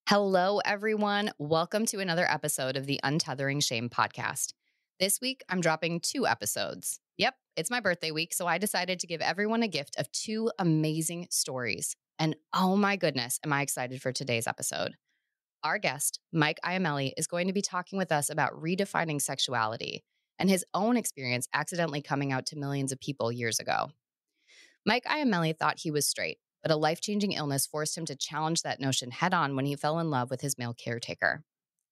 Hello, everyone. Welcome to another episode of the Untethering Shame podcast. This week, I'm dropping 2 episodes. Yep, it's my birthday week, so I decided to give everyone a gift of 2 amazing stories. And oh my goodness, am I excited for today's episode. Our guest, Mike Iamele, is going to be talking with us about redefining sexuality and his own experience accidentally coming out to millions of people years ago. Mike Iamele thought he was straight, but a life-changing illness forced him to challenge that notion head-on when he fell in love with his male caretaker.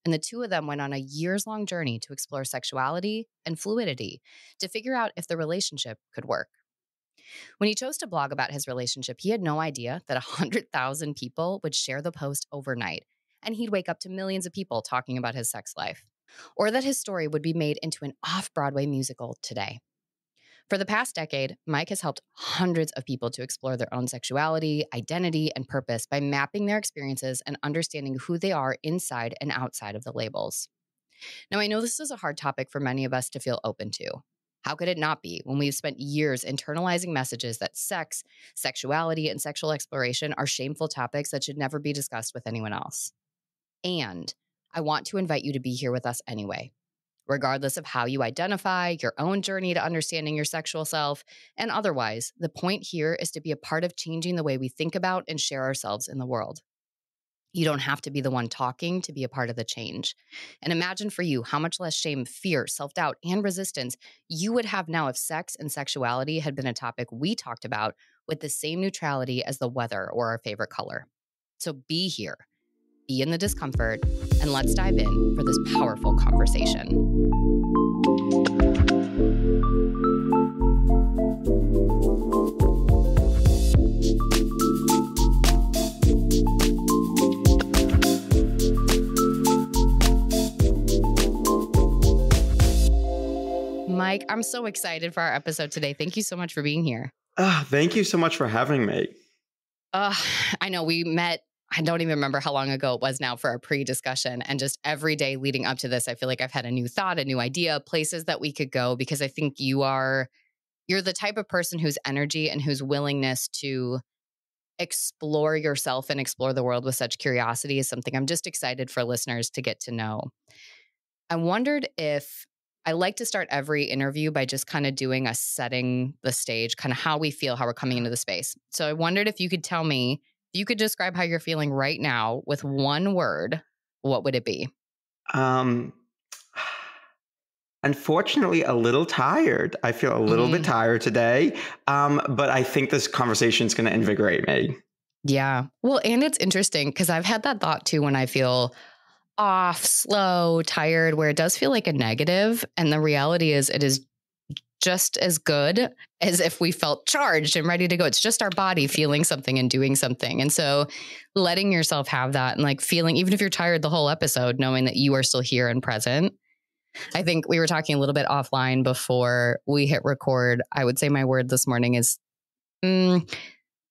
And the two of them went on a years-long journey to explore sexuality and fluidity to figure out if the relationship could work. When he chose to blog about his relationship, he had no idea that 100,000 people would share the post overnight, and he'd wake up to millions of people talking about his sex life, or that his story would be made into an off-Broadway musical today. For the past decade, Mike has helped hundreds of people to explore their own sexuality, identity, and purpose by mapping their experiences and understanding who they are inside and outside of the labels. Now, I know this is a hard topic for many of us to feel open to. How could it not be when we've spent years internalizing messages that sex, sexuality, and sexual exploration are shameful topics that should never be discussed with anyone else? And I want to invite you to be here with us anyway. Regardless of how you identify, your own journey to understanding your sexual self, and otherwise, the point here is to be a part of changing the way we think about and share ourselves in the world. You don't have to be the one talking to be a part of the change. And imagine for you how much less shame, fear, self-doubt, and resistance you would have now if sex and sexuality had been a topic we talked about with the same neutrality as the weather or our favorite color. So be here. Be in the discomfort, and let's dive in for this powerful conversation. Mike, I'm so excited for our episode today. Thank you so much for being here. Thank you so much for having me. I know we met, I don't even remember how long ago it was now for our pre-discussion. And just every day leading up to this, I feel like I've had a new thought, a new idea, places that we could go, because I think you're the type of person whose energy and whose willingness to explore yourself and explore the world with such curiosity is something I'm just excited for listeners to get to know. I wondered if I like to start every interview by just kind of doing a setting the stage, kind of how we feel, how we're coming into the space. So I wondered if you could tell me, if you could describe how you're feeling right now with one word, what would it be? Unfortunately, a little tired. I feel a little bit tired today, but I think this conversation is going to invigorate me. Yeah. Well, and it's interesting because I've had that thought too when I feel off, slow, tired, where it does feel like a negative. And the reality is it is just as good as if we felt charged and ready to go. It's just our body feeling something and doing something. And so letting yourself have that and like feeling, even if you're tired the whole episode, knowing that you are still here and present. I think we were talking a little bit offline before we hit record. I would say my word this morning is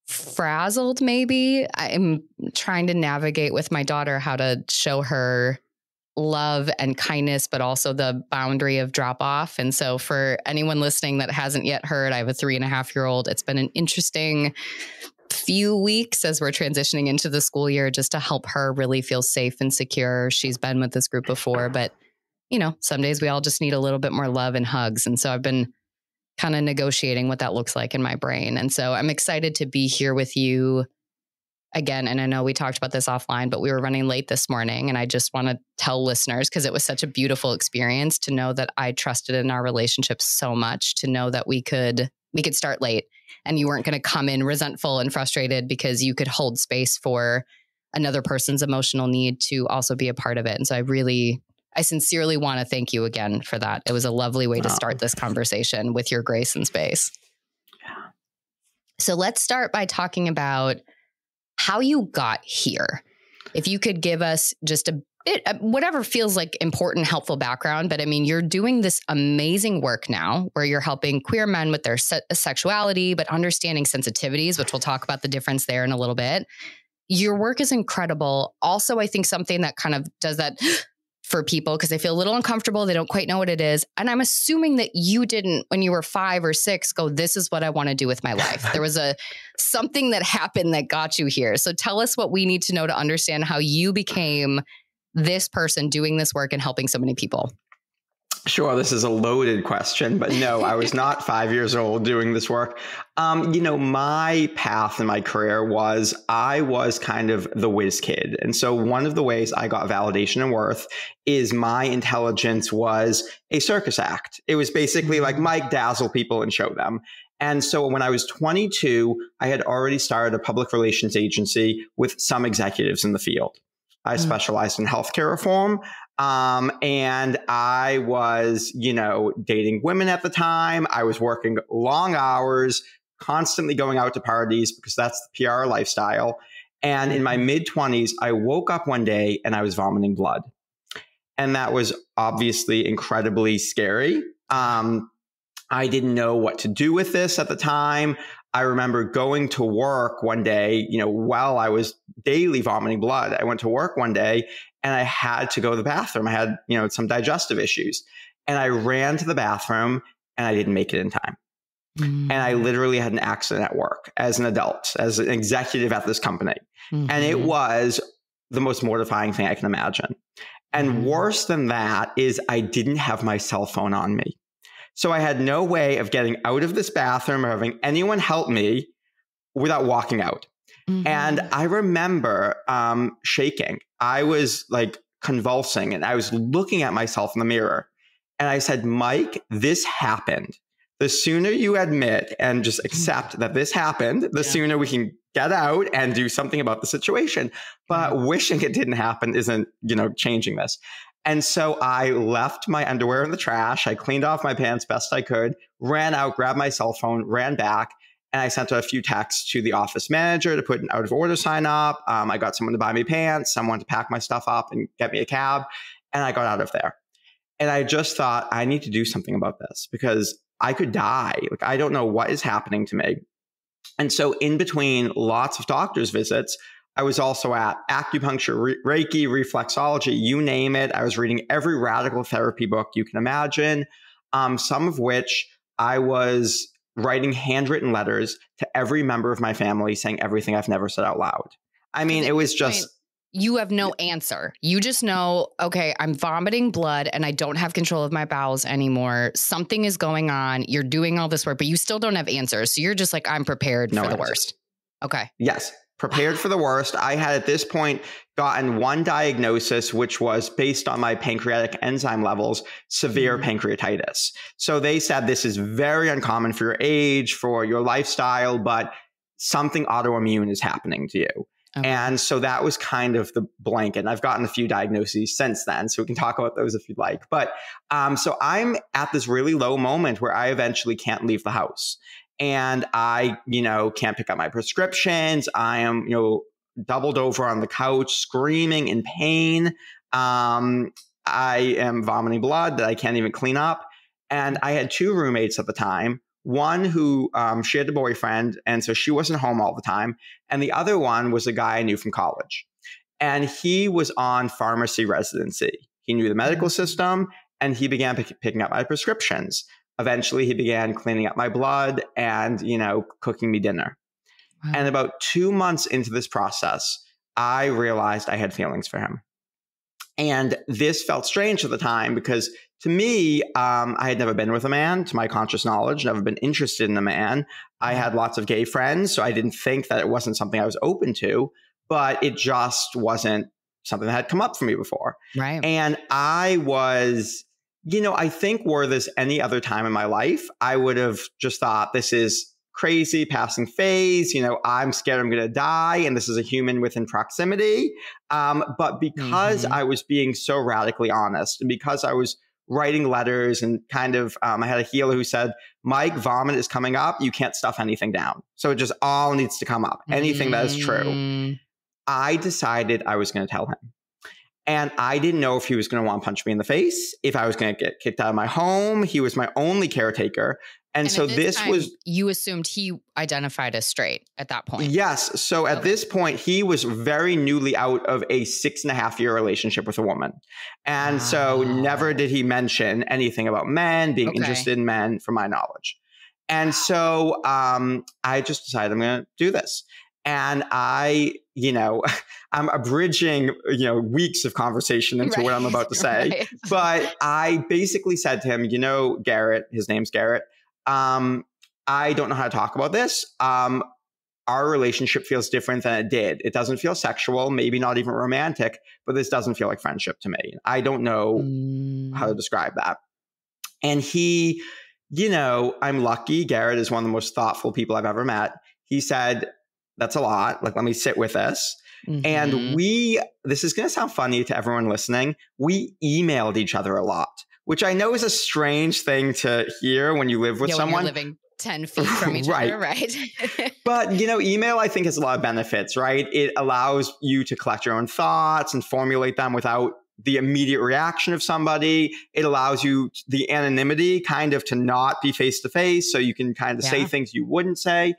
frazzled, maybe. I'm trying to navigate with my daughter how to show her love and kindness, but also the boundary of drop off. And so for anyone listening that hasn't yet heard, I have a 3.5-year-old. It's been an interesting few weeks as we're transitioning into the school year just to help her really feel safe and secure. She's been with this group before, but you know, some days we all just need a little bit more love and hugs. And so I've been kind of negotiating what that looks like in my brain. And so I'm excited to be here with you again. And I know we talked about this offline, but we were running late this morning. And I just want to tell listeners, because it was such a beautiful experience to know that I trusted in our relationship so much, to know that we could start late and you weren't going to come in resentful and frustrated because you could hold space for another person's emotional need to also be a part of it. And so I sincerely want to thank you again for that. It was a lovely way to start this conversation with your grace and space. Yeah. So let's start by talking about how you got here. If you could give us just a bit, whatever feels like important, helpful background. But I mean, you're doing this amazing work now where you're helping queer men with their sexuality, but understanding sensitivities, which we'll talk about the difference there in a little bit. Your work is incredible. Also, I think something that kind of does that for people because they feel a little uncomfortable. They don't quite know what it is. And I'm assuming that you didn't, when you were 5 or 6, go, this is what I want to do with my life. There was something that happened that got you here. So tell us what we need to know to understand how you became this person doing this work and helping so many people. Sure, this is a loaded question, but no, I was not 5 years old doing this work. My path in my career was I was kind of the whiz kid. And so one of the ways I got validation and worth is my intelligence was a circus act. It was basically like Mike dazzle people and show them. And so when I was 22, I had already started a public relations agency with some executives in the field. I specialized in healthcare reform. And I was, dating women at the time. I was working long hours, constantly going out to parties because that's the PR lifestyle. And in my mid-20s, I woke up one day and I was vomiting blood. And that was obviously incredibly scary. I didn't know what to do with this at the time. I remember going to work one day, while I was daily vomiting blood. I went to work one day and I had to go to the bathroom. I had, some digestive issues. And I ran to the bathroom and I didn't make it in time. And I literally had an accident at work as an adult, as an executive at this company. And it was the most mortifying thing I can imagine. And worse than that is I didn't have my cell phone on me. So I had no way of getting out of this bathroom or having anyone help me without walking out. And I remember shaking. I was like convulsing and I was looking at myself in the mirror. And I said, Mike, this happened. The sooner you admit and just accept that this happened, the sooner we can get out and do something about the situation. But wishing it didn't happen isn't, changing this. And so I left my underwear in the trash. I cleaned off my pants best I could, ran out, grabbed my cell phone, ran back, and I sent a few texts to the office manager to put an out of order sign up. I got someone to buy me pants, someone to pack my stuff up and get me a cab, and I got out of there. And I just thought, I need to do something about this because I could die. Like, I don't know what is happening to me. And so in between lots of doctor's visits, I was also at acupuncture, Reiki, reflexology, you name it. I was reading every radical therapy book you can imagine, some of which I was writing handwritten letters to every member of my family saying everything I've never said out loud. I mean, it was just... You have no answer. You just know, okay, I'm vomiting blood and I don't have control of my bowels anymore. Something is going on. You're doing all this work, but you still don't have answers. So you're just like, I'm prepared for the worst. Okay. Yes. Prepared for the worst. I had at this point gotten one diagnosis, which was based on my pancreatic enzyme levels, severe pancreatitis. So they said this is very uncommon for your age, for your lifestyle, but something autoimmune is happening to you. Okay. And so that was kind of the blanket. And I've gotten a few diagnoses since then, so we can talk about those if you'd like. But so I'm at this really low moment where I eventually can't leave the house. And I, can't pick up my prescriptions. I am, doubled over on the couch, screaming in pain. I am vomiting blood that I can't even clean up. And I had 2 roommates at the time. One who, she had a boyfriend, and so she wasn't home all the time. And the other one was a guy I knew from college. And he was on pharmacy residency. He knew the medical system, and he began picking up my prescriptions. Eventually, he began cleaning up my blood and, cooking me dinner. Wow. And about 2 months into this process, I realized I had feelings for him. And this felt strange at the time because to me, I had never been with a man, to my conscious knowledge, never been interested in a man. I had lots of gay friends, so I didn't think that it wasn't something I was open to, but it just wasn't something that had come up for me before. Right. And I was... I think were this any other time in my life, I would have just thought this is crazy, passing phase. I'm scared I'm going to die. And this is a human within proximity. But because I was being so radically honest and because I was writing letters and kind of, I had a healer who said, Mike, vomit is coming up. You can't stuff anything down. So it just all needs to come up. Anything that is true. I decided I was going to tell him. And I didn't know if he was going to want to punch me in the face, if I was going to get kicked out of my home. He was my only caretaker. And And so at this this time, was, you assumed he identified as straight at that point. yes. So at this point, he was very newly out of a 6.5-year relationship with a woman. And so never Wow. did he mention anything about men, being Okay. interested in men, from my knowledge. And so I just decided I'm going to do this. And I'm abridging, weeks of conversation into what I'm Right. about to say. Right. But I basically said to him, Garrett, his name's Garrett. I don't know how to talk about this. Our relationship feels different than it did. It doesn't feel sexual, maybe not even romantic, but this doesn't feel like friendship to me. I don't know how to describe that. And he, I'm lucky. Garrett is one of the most thoughtful people I've ever met. He said, that's a lot. Like, let me sit with this. And this is going to sound funny to everyone listening. We emailed each other a lot, which I know is a strange thing to hear when you live with someone. When you're living 10 feet from each right. other, right? But, email, I think, has a lot of benefits, right? It allows you to collect your own thoughts and formulate them without the immediate reaction of somebody. It allows you the anonymity kind of to not be face to face. So you can kind of say things you wouldn't say.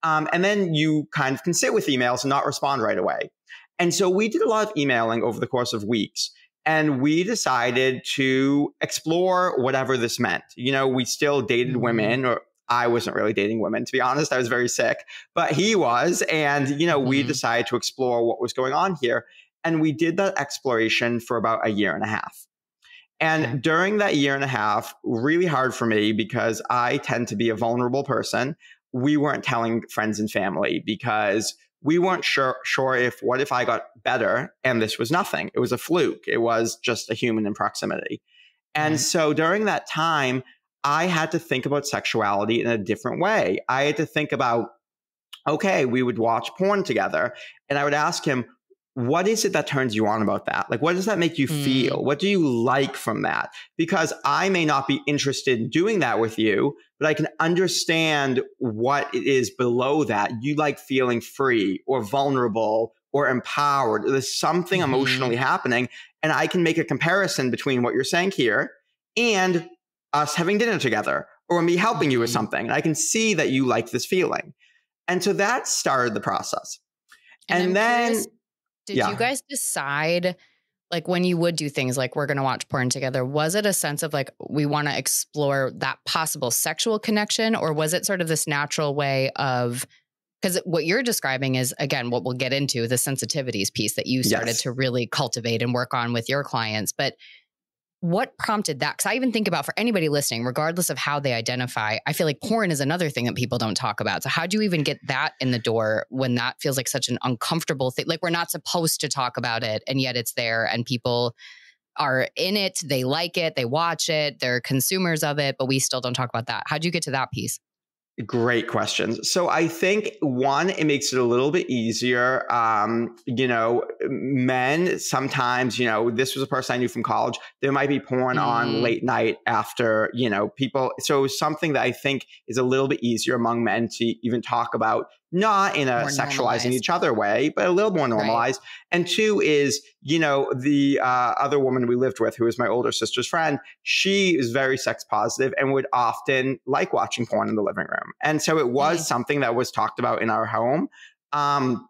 And then you kind of can sit with emails and not respond right away. And so we did a lot of emailing over the course of weeks. And we decided to explore whatever this meant. We still dated women, or I wasn't really dating women, to be honest. I was very sick, but he was. And, we decided to explore what was going on here. And we did that exploration for about a year and a half. And during that year and a half, really hard for me because I tend to be a vulnerable person. We weren't telling friends and family because we weren't sure if, what if I got better and this was nothing? It was a fluke. It was just a human in proximity. And so during that time, I had to think about sexuality in a different way. I had to think about, okay, we would watch porn together and I would ask him, what is it that turns you on about that? Like, what does that make you feel? What do you like from that? Because I may not be interested in doing that with you, but I can understand what it is below that. You like feeling free or vulnerable or empowered. There's something emotionally happening. And I can make a comparison between what you're saying here and us having dinner together or me helping you with something. And I can see that you like this feeling. And so that started the process. And then... curious, did you guys decide, like, when you would do things like we're going to watch porn together, was it a sense of like, we want to explore that possible sexual connection? Or was it sort of this natural way of, because what you're describing is, again, what we'll get into, the sensitivities piece that you started to really cultivate and work on with your clients. But what prompted that? Because I even think about, for anybody listening, regardless of how they identify, I feel like porn is another thing that people don't talk about. So how do you even get that in the door when that feels like such an uncomfortable thing? Like, we're not supposed to talk about it, and yet it's there and people are in it. They like it. They watch it. They're consumers of it, but we still don't talk about that. How'd you get to that piece? Great questions. So I think one, it makes it a little bit easier. Men sometimes, this was a person I knew from college. There might be porn on late night after, people. So it was something that I think is a little bit easier among men to even talk about, not in a more sexualizing normalized. Each other way, but a little more normalized. Right. And two is, the other woman we lived with, who was my older sister's friend, she is very sex positive and would often like watching porn in the living room. And so it was something that was talked about in our home. And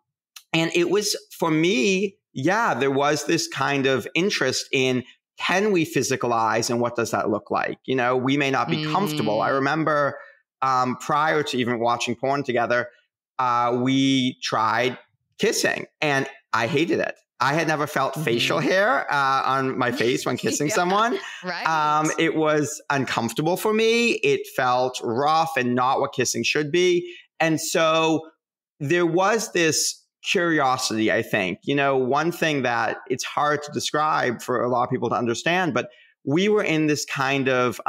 it was, for me, there was this kind of interest in, can we physicalize and what does that look like? We may not be comfortable. I remember prior to even watching porn together, we tried kissing and I hated it. I had never felt facial hair on my face when kissing someone. Right. It was uncomfortable for me. It felt rough and not what kissing should be. And so there was this curiosity, I think. One thing that it's hard to describe for a lot of people to understand, but we were in this kind of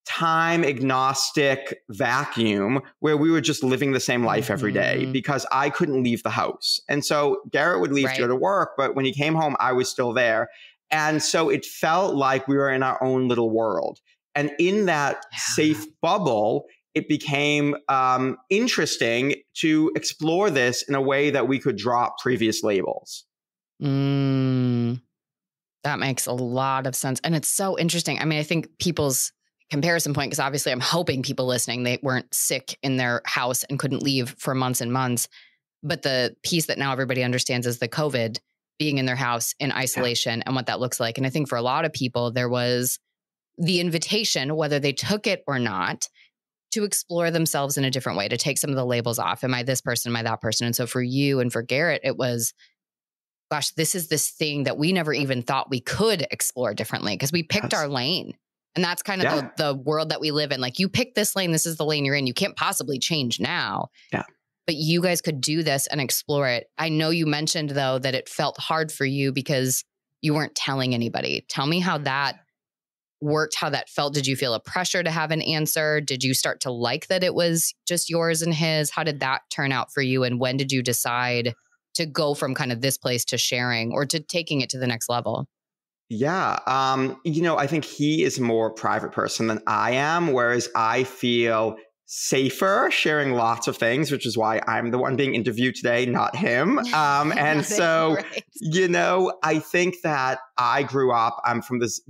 time agnostic vacuum where we were just living the same life every day because I couldn't leave the house. And so Garrett would leave to go to work, but when he came home, I was still there. And so it felt like we were in our own little world. And in that safe bubble, it became interesting to explore this in a way that we could drop previous labels. That makes a lot of sense. And it's so interesting. I mean, I think people's comparison point, because obviously I'm hoping people listening, they weren't sick in their house and couldn't leave for months and months. But the piece that now everybody understands is the COVID, being in their house in isolation and what that looks like. And I think for a lot of people, there was the invitation, whether they took it or not, to explore themselves in a different way, to take some of the labels off. Am I this person? Am I that person? And so for you and for Garrett, it was, gosh, this is this thing that we never even thought we could explore differently because we picked our lane. And that's kind of the world that we live in. Like, you pick this lane, this is the lane you're in. You can't possibly change now. Yeah. But you guys could do this and explore it. I know you mentioned, though, that it felt hard for you because you weren't telling anybody. Tell me how that worked, how that felt. Did you feel a pressure to have an answer? Did you start to like that it was just yours and his? How did that turn out for you? And when did you decide to go from kind of this place to sharing or to taking it to the next level? Yeah. I think he is a more private person than I am, whereas I feel safer sharing lots of things, which is why I'm the one being interviewed today, not him. And so, right. I think that I grew up, I'm from this,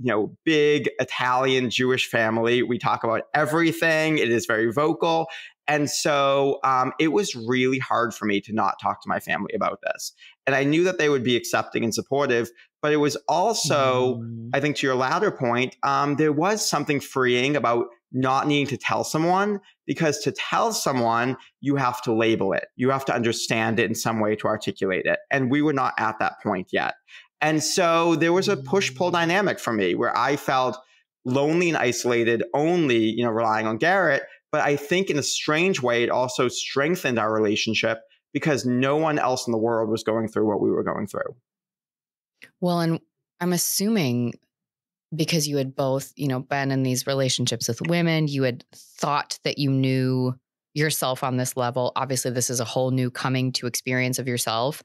big Italian Jewish family. We talk about everything. It is very vocal. And so it was really hard for me to not talk to my family about this. And I knew that they would be accepting and supportive, but it was also, I think to your latter point, there was something freeing about not needing to tell someone, because to tell someone, you have to label it. You have to understand it in some way to articulate it. And we were not at that point yet. And so there was a push-pull dynamic for me where I felt lonely and isolated, only, relying on Garrett. But I think in a strange way, it also strengthened our relationship because no one else in the world was going through what we were going through. Well, and I'm assuming because you had both, been in these relationships with women, you had thought that you knew yourself on this level. Obviously, this is a whole new coming to experience of yourself.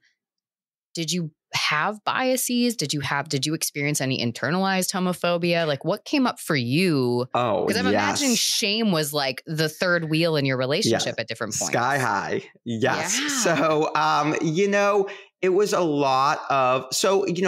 Did you have biases? Did you experience any internalized homophobia? Like, what came up for you? Oh, because I'm imagining shame was like the third wheel in your relationship at different points. Sky high. Yes. Yeah. So, it was a lot of,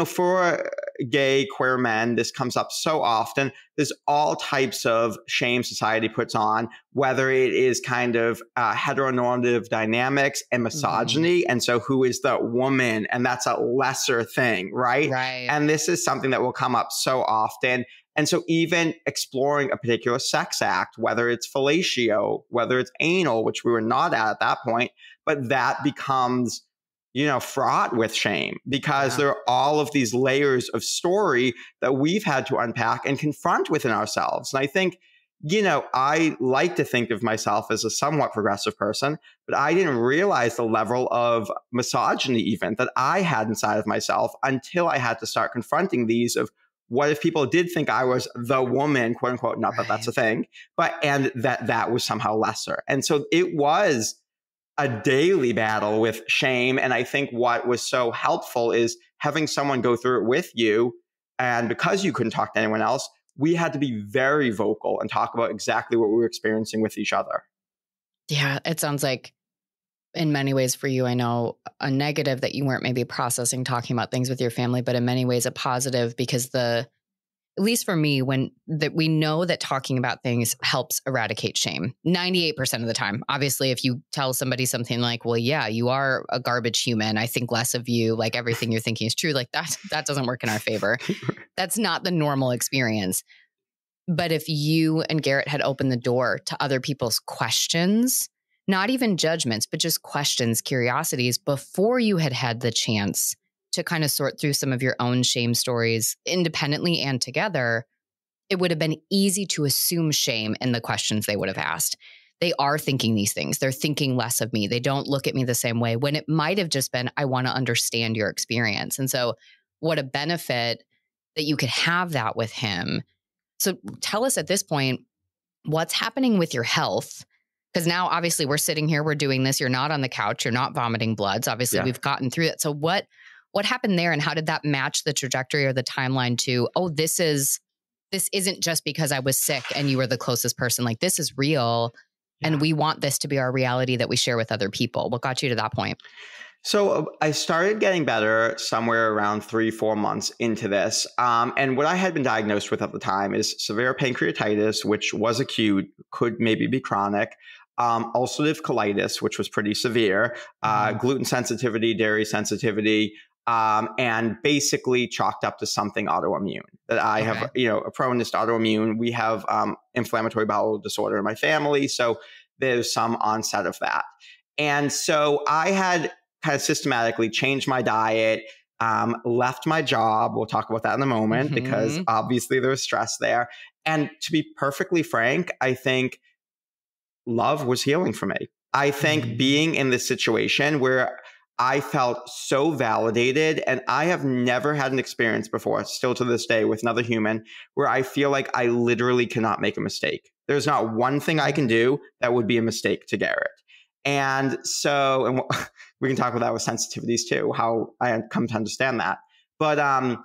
for gay, queer men, this comes up so often. There's all types of shame society puts on, whether it is kind of heteronormative dynamics and misogyny. And so who is the woman? And that's a lesser thing, right? Right. And this is something that will come up so often. And so even exploring a particular sex act, whether it's fellatio, whether it's anal, which we were not at that point, but that becomes fraught with shame because there are all of these layers of story that we've had to unpack and confront within ourselves. And I think, I like to think of myself as a somewhat progressive person, but I didn't realize the level of misogyny even that I had inside of myself until I had to start confronting these of what if people did think I was the woman, quote unquote, not that that's a thing, and that was somehow lesser. And so it was a daily battle with shame. And I think what was so helpful is having someone go through it with you. And because you couldn't talk to anyone else, we had to be very vocal and talk about exactly what we were experiencing with each other. Yeah, it sounds like in many ways for you, I know a negative that you weren't maybe processing talking about things with your family, but in many ways a positive because at least for me, we know that talking about things helps eradicate shame 98% of the time. Obviously, if you tell somebody something like, well, yeah, you are a garbage human, I think less of you, like everything you're thinking is true, like that doesn't work in our favor. That's not the normal experience. But if you and Garrett had opened the door to other people's questions, not even judgments, but just questions, curiosities, before you had the chance to kind of sort through some of your own shame stories independently and together, it would have been easy to assume shame in the questions they would have asked. They are thinking these things. They're thinking less of me. They don't look at me the same way when it might have just been, I want to understand your experience. And so what a benefit that you could have that with him. So tell us at this point, what's happening with your health? Because now obviously we're sitting here, we're doing this. You're not on the couch. You're not vomiting bloods. Obviously we've gotten through that. So what happened there and how did that match the trajectory or the timeline to, this isn't just because I was sick and you were the closest person, like this is real and we want this to be our reality that we share with other people. What got you to that point? So I started getting better somewhere around 3, 4 months into this. And what I had been diagnosed with at the time is severe pancreatitis, which was acute, could maybe be chronic, ulcerative colitis, which was pretty severe, gluten sensitivity, dairy sensitivity, and basically chalked up to something autoimmune that I have, a proneness to autoimmune. We have inflammatory bowel disorder in my family. So there's some onset of that. And so I had kind of systematically changed my diet, left my job. We'll talk about that in a moment because obviously there was stress there. And to be perfectly frank, I think love was healing for me. I think being in this situation where I felt so validated, and I have never had an experience before, still to this day, with another human where I feel like I literally cannot make a mistake. There's not one thing I can do that would be a mistake to Garrett. And so, and we can talk about that with sensitivities too, how I had come to understand that. But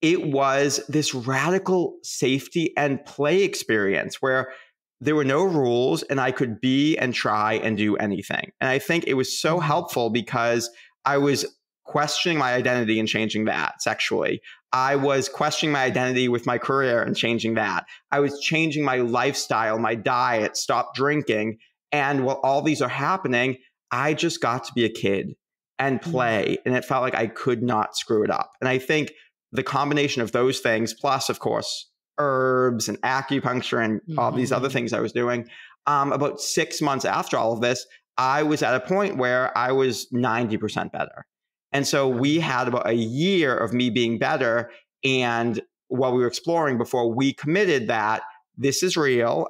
it was this radical safety and play experience where there were no rules and I could be and try and do anything. And I think it was so helpful because I was questioning my identity and changing that sexually. I was questioning my identity with my career and changing that. I was changing my lifestyle, my diet, stop drinking. And while all these are happening, I just got to be a kid and play. And it felt like I could not screw it up. And I think the combination of those things, plus, of course, herbs and acupuncture and all these other things I was doing, about 6 months after all of this, I was at a point where I was 90% better. And so we had about a year of me being better. And while we were exploring before we committed that this is real,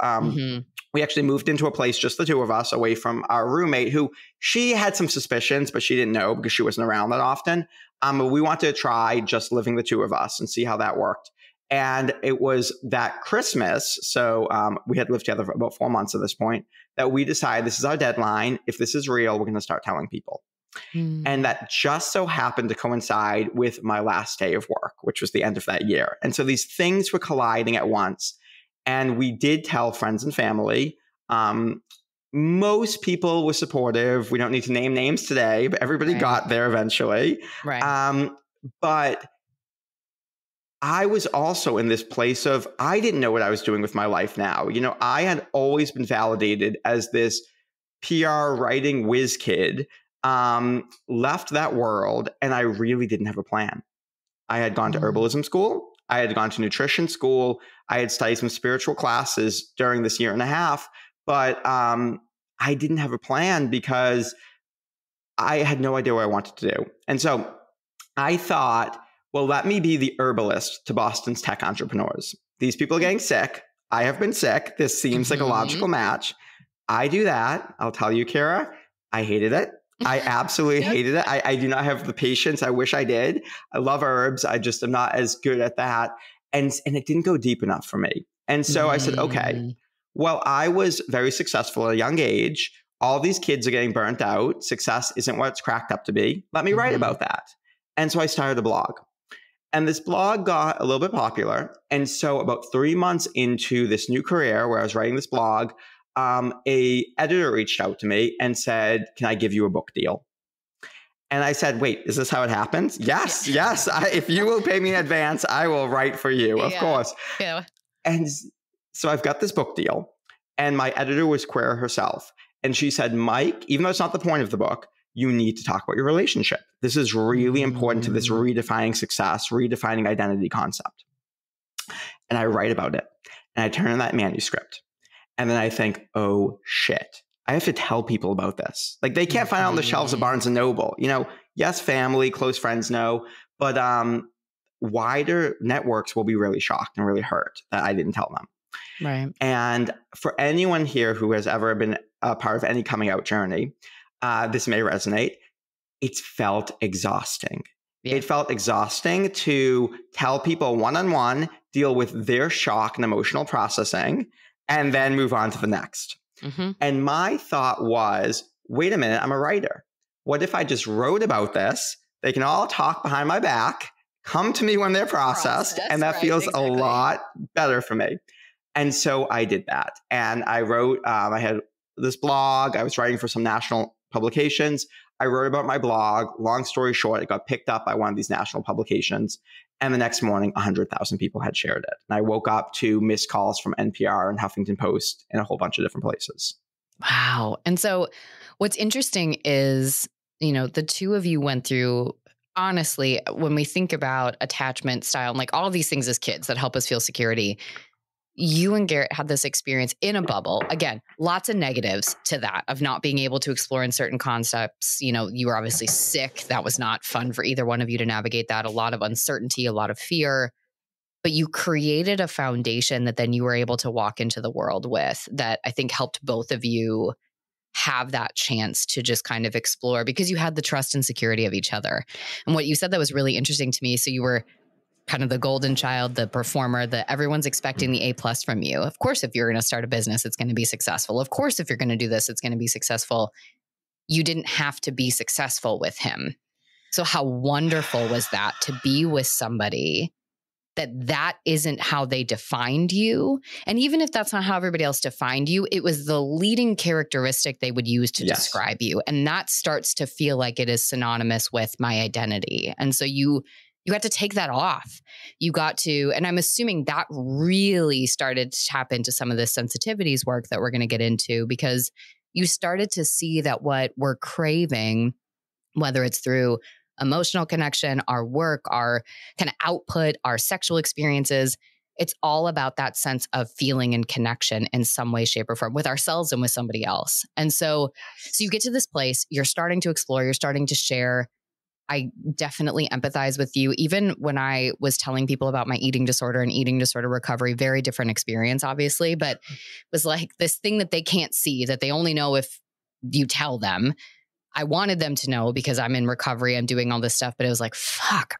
we actually moved into a place, just the two of us, away from our roommate, who she had some suspicions, but she didn't know because she wasn't around that often. But we wanted to try just living the two of us and see how that worked. And it was that Christmas, so we had lived together for about 4 months at this point, that we decided this is our deadline. If this is real, we're going to start telling people. And that just so happened to coincide with my last day of work, which was the end of that year. And so these things were colliding at once. And we did tell friends and family. Most people were supportive. We don't need to name names today, but everybody got there eventually. But I was also in this place of, I didn't know what I was doing with my life now. I had always been validated as this PR writing whiz kid, left that world, and I really didn't have a plan. I had gone to herbalism school. I had gone to nutrition school. I had studied some spiritual classes during this year and a half, but I didn't have a plan because I had no idea what I wanted to do. And so I thought, well, let me be the herbalist to Boston's tech entrepreneurs. These people are getting sick. I have been sick. This seems like a logical match. I do that. I'll tell you, Kara, I hated it. I absolutely hated it. I do not have the patience. I wish I did. I love herbs. I just am not as good at that. And it didn't go deep enough for me. And so I said, okay, well, I was very successful at a young age. All these kids are getting burnt out. Success isn't what it's cracked up to be. Let me write about that. And so I started a blog. And this blog got a little bit popular. And so about 3 months into this new career where I was writing this blog, a editor reached out to me and said, can I give you a book deal? And I said, wait, is this how it happens? Yes. If you will pay me in advance, I will write for you, of course. And so I've got this book deal. And my editor was queer herself. And she said, Mike, even though it's not the point of the book, you need to talk about your relationship. This is really important to this redefining success, redefining identity concept. And I write about it. And I turn in that manuscript. And then I think, oh, shit. I have to tell people about this. Like, they can't find it on the shelves of Barnes & Noble. Yes, family, close friends know. But wider networks will be really shocked and really hurt that I didn't tell them. Right. And for anyone here who has ever been a part of any coming out journey, this may resonate. It's felt exhausting. Yeah. It felt exhausting to tell people one-on-one, deal with their shock and emotional processing, and then move on to the next. And my thought was, wait a minute, I'm a writer. What if I just wrote about this? They can all talk behind my back, come to me when they're processed, and that feels a lot better for me. And so I did that. And I wrote, I had this blog. I was writing for some national publications. I wrote about my blog. Long story short, it got picked up by one of these national publications. And the next morning, 100,000 people had shared it. And I woke up to missed calls from NPR and Huffington Post and a whole bunch of different places. Wow. And so what's interesting is, the two of you went through, honestly, when we think about attachment style, and like all of these things as kids that help us feel security, you and Garrett had this experience in a bubble. Again, lots of negatives to that of not being able to explore in certain concepts. You were obviously sick. That was not fun for either one of you to navigate that. A lot of uncertainty, a lot of fear. But you created a foundation that then you were able to walk into the world with that I think helped both of you have that chance to just kind of explore because you had the trust and security of each other. And what you said that was really interesting to me. So you were kind of the golden child, the performer, that everyone's expecting the A+ from you. Of course, if you're going to start a business, it's going to be successful. Of course, if you're going to do this, it's going to be successful. You didn't have to be successful with him. So how wonderful was that to be with somebody that isn't how they defined you? And even if that's not how everybody else defined you, it was the leading characteristic they would use to describe you. And that starts to feel like it is synonymous with my identity. And so you got to take that off. You got to, and I'm assuming that really started to tap into some of the sensitivities work that we're going to get into, because you started to see that what we're craving, whether it's through emotional connection, our work, our kind of output, our sexual experiences, it's all about that sense of feeling and connection in some way, shape, or form with ourselves and with somebody else. And so you get to this place, you're starting to explore, you're starting to share. I definitely empathize with you. Even when I was telling people about my eating disorder and eating disorder recovery, very different experience, obviously, but it was like this thing that they can't see, that they only know if you tell them. I wanted them to know because I'm in recovery, I'm doing all this stuff, but it was like, fuck,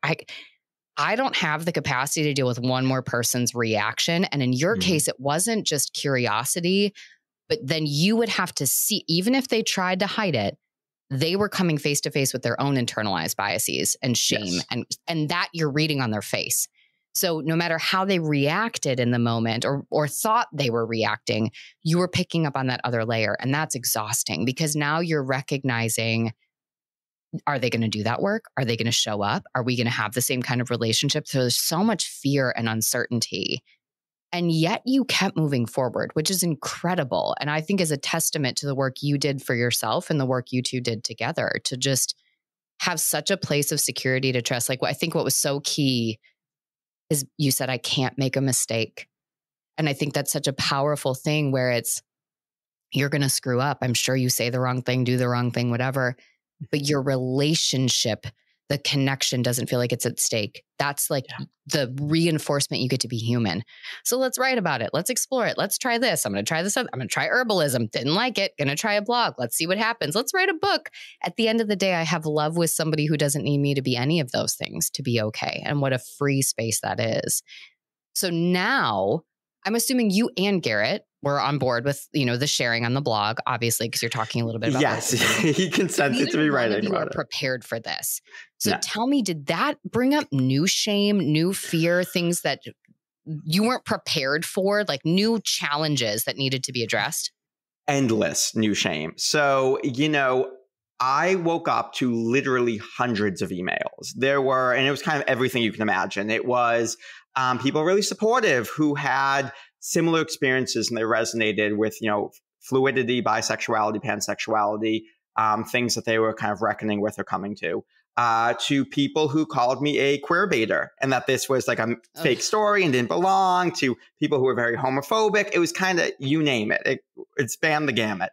I don't have the capacity to deal with one more person's reaction. And in your case, it wasn't just curiosity, but then you would have to see, even if they tried to hide it, they were coming face to face with their own internalized biases and shame, and that you're reading on their face. So no matter how they reacted in the moment or thought they were reacting, you were picking up on that other layer. And that's exhausting because now you're recognizing, are they going to do that work? Are they going to show up? Are we going to have the same kind of relationship? So there's so much fear and uncertainty. And yet you kept moving forward, which is incredible. And I think is a testament to the work you did for yourself and the work you two did together to just have such a place of security to trust. Like, I think what was so key is you said, I can't make a mistake. And I think that's such a powerful thing where you're going to screw up. I'm sure you say the wrong thing, do the wrong thing, whatever, but your relationship, the connection doesn't feel like it's at stake. That's like the reinforcement you get to be human. So let's write about it. Let's explore it. Let's try this. I'm going to try this. I'm going to try herbalism. Didn't like it. Going to try a blog. Let's see what happens. Let's write a book. At the end of the day, I have love with somebody who doesn't need me to be any of those things to be okay. And what a free space that is. So now I'm assuming you and Garrett were on board with, the sharing on the blog, obviously, because you're talking a little bit about Yes, he consented to me writing about it. Prepared for this. So tell me, did that bring up new shame, new fear, things that you weren't prepared for, like new challenges that needed to be addressed? Endless new shame. So, I woke up to literally hundreds of emails. And it was kind of everything you can imagine. It was people really supportive who had similar experiences and they resonated with, fluidity, bisexuality, pansexuality, things that they were kind of reckoning with or coming to people who called me a queer baiter and that this was like a fake story and didn't belong, to people who were very homophobic. It was kind of, you name it. It spanned the gamut.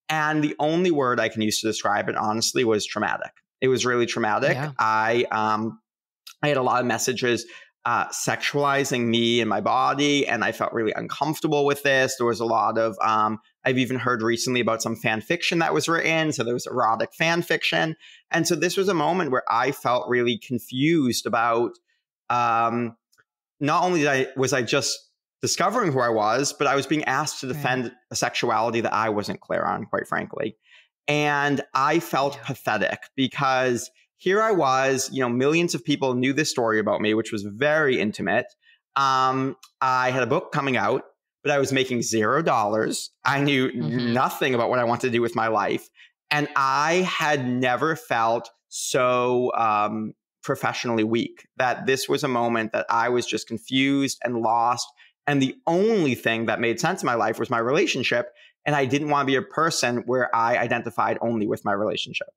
And the only word I can use to describe it, honestly, was traumatic. It was really traumatic. Yeah. I had a lot of messages sexualizing me and my body, and I felt really uncomfortable with this. There was a lot of, I've even heard recently about some fan fiction that was written. So there was erotic fan fiction. And so this was a moment where I felt really confused about, not only was I just discovering who I was, but I was being asked to defend a sexuality that I wasn't clear on, quite frankly. And I felt pathetic because here I was, millions of people knew this story about me, which was very intimate. I had a book coming out, but I was making $0. I knew nothing about what I wanted to do with my life. And I had never felt so professionally weak, that this was a moment that I was just confused and lost. And the only thing that made sense in my life was my relationship. And I didn't want to be a person where I identified only with my relationship.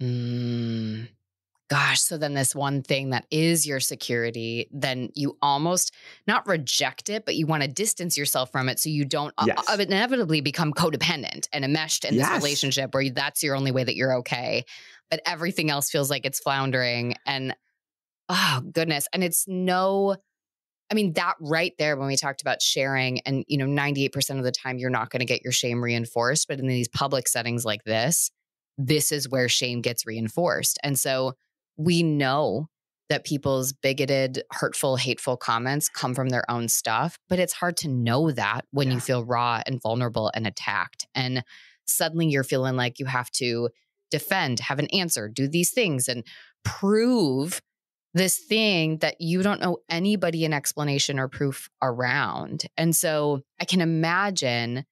Mm. Gosh, so then this one thing that is your security, then you almost not reject it, but you want to distance yourself from it so you don't Yes. inevitably become codependent and enmeshed in this Yes. relationship where that's your only way that you're okay. But everything else feels like it's floundering. And oh, goodness. And that right there, when we talked about sharing, and 98% of the time you're not going to get your shame reinforced. But in these public settings like this is where shame gets reinforced. And so we know that people's bigoted, hurtful, hateful comments come from their own stuff, but it's hard to know that when you feel raw and vulnerable and attacked. And suddenly you're feeling like you have to defend, have an answer, do these things, and prove this thing that you don't know anybody an explanation or proof around. And so I can imagine